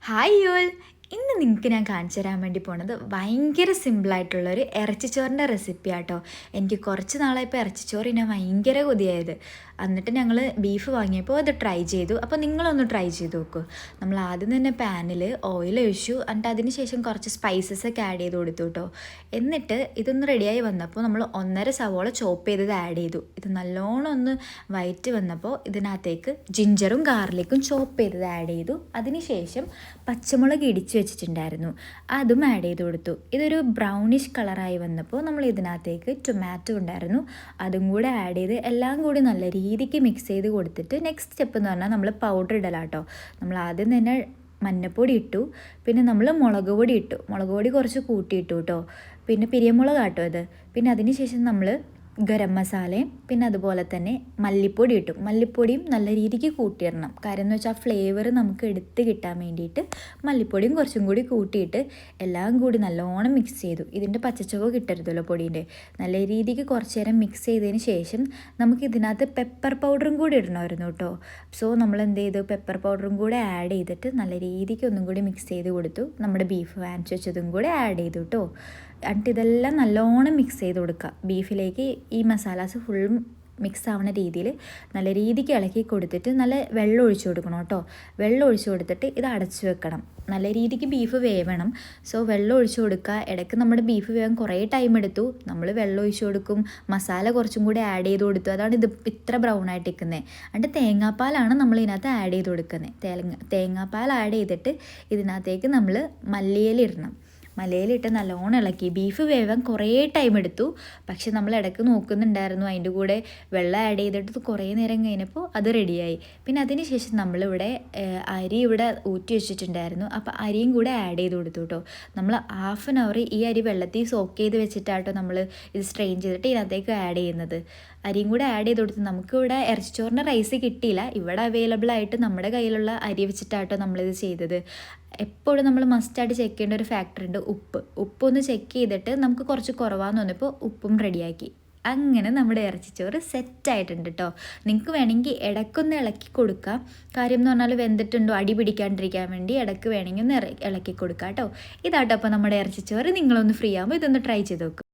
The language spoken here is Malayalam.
ഹായ് യോൾ, ഇന്ന് നിങ്ങൾക്ക് ഞാൻ കാണിച്ചു തരാൻ വേണ്ടി പോണത് ഭയങ്കര സിമ്പിളായിട്ടുള്ളൊരു ഇറച്ചിച്ചോറിൻ്റെ റെസിപ്പി ആട്ടോ. എനിക്ക് കുറച്ച് നാളായപ്പോൾ ഇറച്ചിച്ചോറ് ഞാൻ ഭയങ്കര കൊതിയായത്. എന്നിട്ട് ഞങ്ങൾ ബീഫ് വാങ്ങിയപ്പോൾ അത് ട്രൈ ചെയ്തു. അപ്പോൾ നിങ്ങളൊന്ന് ട്രൈ ചെയ്ത് നോക്കൂ. നമ്മൾ ആദ്യം തന്നെ പാനിൽ ഓയിൽ ഒഴിച്ചു, എന്നിട്ട് അതിന് ശേഷം കുറച്ച് സ്പൈസസ് ഒക്കെ ആഡ് ചെയ്ത് കൊടുത്തു കേട്ടോ. എന്നിട്ട് ഇതൊന്ന് റെഡിയായി വന്നപ്പോൾ നമ്മൾ 1.5 സവോള ചോപ്പ് ചെയ്തത് ആഡ് ചെയ്തു. ഇത് നല്ലോണം ഒന്ന് വഴറ്റി വന്നപ്പോൾ ഇതിനകത്തേക്ക് ജിഞ്ചറും ഗാർലിക്കും ചോപ്പ് ചെയ്തത് ആഡ് ചെയ്തു. അതിന് ശേഷം പച്ചമുളക് ഇടിച്ച് വെച്ചിട്ടുണ്ടായിരുന്നു, അതും ആഡ് ചെയ്ത് കൊടുത്തു. ഇതൊരു ബ്രൗണിഷ് കളറായി വന്നപ്പോൾ നമ്മൾ ഇതിനകത്തേക്ക് ടൊമാറ്റോ ഉണ്ടായിരുന്നു, അതും കൂടെ ആഡ് ചെയ്ത് എല്ലാം കൂടി നല്ല രീതിക്ക് മിക്സ് ചെയ്ത് കൊടുത്തിട്ട് നെക്സ്റ്റ് സ്റ്റെപ്പ് എന്ന് പറഞ്ഞാൽ നമ്മൾ പൗഡർ ഇടലാട്ടോ. നമ്മൾ ആദ്യം തന്നെ മഞ്ഞപ്പൊടി ഇട്ടു, പിന്നെ നമ്മൾ മുളക് പൊടി ഇട്ടു. മുളക് പൊടി കുറച്ച് കൂട്ടിയിട്ടു കേട്ടോ. പിന്നെ പിരിയമുളക് ആട്ടോ ഇത്. പിന്നെ അതിന് ശേഷം നമ്മൾ ഗരം മസാലയും പിന്നെ അതുപോലെ തന്നെ മല്ലിപ്പൊടി ഇട്ടു. മല്ലിപ്പൊടിയും നല്ല രീതിക്ക് കൂട്ടിയിടണം. കാര്യം എന്ന് വെച്ചാൽ ഫ്ലേവർ നമുക്ക് എടുത്ത് കിട്ടാൻ വേണ്ടിയിട്ട് മല്ലിപ്പൊടിയും കുറച്ചും കൂടി കൂട്ടിയിട്ട് എല്ലാം കൂടി നല്ലോണം മിക്സ് ചെയ്തു. ഇതിൻ്റെ പച്ചച്ചുവ കിട്ടരുതല്ലോ പൊടീൻ്റെ. നല്ല രീതിക്ക് കുറച്ച് നേരം മിക്സ് ചെയ്തതിന് ശേഷം നമുക്ക് ഇതിനകത്ത് പെപ്പർ പൗഡറും കൂടി ഇടണമായിരുന്നു കേട്ടോ. സോ നമ്മൾ എന്ത് ചെയ്തു, പെപ്പർ പൗഡറും കൂടെ ആഡ് ചെയ്തിട്ട് നല്ല രീതിക്ക് ഒന്നും കൂടി മിക്സ് ചെയ്ത് കൊടുത്തു. നമ്മുടെ ബീഫ് വാങ്ങിച്ച് വെച്ചതും കൂടെ ആഡ് ചെയ്തു കേട്ടോ. എന്നിട്ട് ഇതെല്ലാം നല്ലോണം മിക്സ് ചെയ്ത് കൊടുക്കുക. ബീഫിലേക്ക് ഈ മസാലാസ് ഫുൾ മിക്സ് ആവുന്ന രീതിയിൽ നല്ല രീതിക്ക് ഇളക്കി കൊടുത്തിട്ട് നല്ല വെള്ളം ഒഴിച്ചു കൊടുക്കണം കേട്ടോ. വെള്ളം ഒഴിച്ചു കൊടുത്തിട്ട് ഇത് അടച്ചു വെക്കണം. നല്ല രീതിക്ക് ബീഫ് വേവണം. സോ വെള്ളം ഒഴിച്ചു കൊടുക്കുക. ഇടയ്ക്ക് നമ്മുടെ ബീഫ് വേവാൻ കുറേ ടൈം എടുത്തു. നമ്മൾ വെള്ളം ഒഴിച്ചു കൊടുക്കും, മസാല കുറച്ചും കൂടി ആഡ് ചെയ്ത് കൊടുത്തു. അതാണ് ഇത് ഇത്ര ബ്രൗൺ ആയിട്ട് നിൽക്കുന്നത്. എന്നിട്ട് തേങ്ങാപ്പാലാണ് നമ്മൾ ഇതിനകത്ത് ആഡ് ചെയ്ത് കൊടുക്കുന്നത്. തേങ്ങാപ്പാൽ ആഡ് ചെയ്തിട്ട് ഇതിനകത്തേക്ക് നമ്മൾ മല്ലിയില ഇടണം. മലയിലിട്ട് നല്ലോണം ഇളക്കി. ബീഫ് വേവാൻ കുറേ ടൈം എടുത്തു, പക്ഷെ നമ്മൾ ഇടയ്ക്ക് നോക്കുന്നുണ്ടായിരുന്നു. അതിൻ്റെ കൂടെ വെള്ളം ആഡ് ചെയ്തിട്ട് കുറേ നേരം കഴിഞ്ഞപ്പോൾ അത് റെഡിയായി. പിന്നെ അതിന് ശേഷം നമ്മളിവിടെ അരി ഇവിടെ ഊറ്റി വെച്ചിട്ടുണ്ടായിരുന്നു. അപ്പോൾ അരിയും കൂടെ ആഡ് ചെയ്ത് കൊടുത്തു കേട്ടോ. നമ്മൾ 1/2 hour ഈ അരി വെള്ളത്തിൽ സോക്ക് ചെയ്ത് വെച്ചിട്ടാട്ടോ നമ്മൾ ഇത് സ്ട്രെയിൻ ചെയ്തിട്ട് ഇതിനകത്തേക്ക് ആഡ് ചെയ്യുന്നത്. അരിയും കൂടെ ആഡ് ചെയ്ത് കൊടുത്ത് നമുക്കിവിടെ ഇറച്ചിച്ചോറിൻ്റെ റൈസ് കിട്ടിയില്ല. ഇവിടെ അവൈലബിൾ ആയിട്ട് നമ്മുടെ കയ്യിലുള്ള അരി വെച്ചിട്ടാട്ടോ നമ്മളിത് ചെയ്തത്. എപ്പോഴും നമ്മൾ മസ്റ്റായിട്ട് ചെക്ക് ചെയ്യേണ്ട ഒരു ഫാക്ടർ ഉണ്ട്, ഉപ്പൊന്ന് ചെക്ക് ചെയ്തിട്ട് നമുക്ക് കുറച്ച് കുറവാന്ന് തോന്നിയപ്പോൾ ഉപ്പും റെഡിയാക്കി. അങ്ങനെ നമ്മുടെ ഇറച്ചിച്ചോറ് സെറ്റായിട്ടുണ്ട് കേട്ടോ. നിങ്ങൾക്ക് വേണമെങ്കിൽ ഇടയ്ക്കൊന്ന് ഇളക്കി കൊടുക്കാം. കാര്യം എന്ന് പറഞ്ഞാൽ വെന്തിട്ടുണ്ടോ അടി പിടിക്കാണ്ടിരിക്കാൻ വേണ്ടി ഇടയ്ക്ക് വേണമെങ്കിൽ ഒന്ന് ഇളക്കി കൊടുക്കാം കേട്ടോ. ഇതാട്ടോ അപ്പോൾ നമ്മുടെ ഇറച്ചിച്ചോറ്. നിങ്ങളൊന്ന് ഫ്രീ ആകുമ്പോൾ ഇതൊന്ന് ട്രൈ ചെയ്ത് നോക്കുക.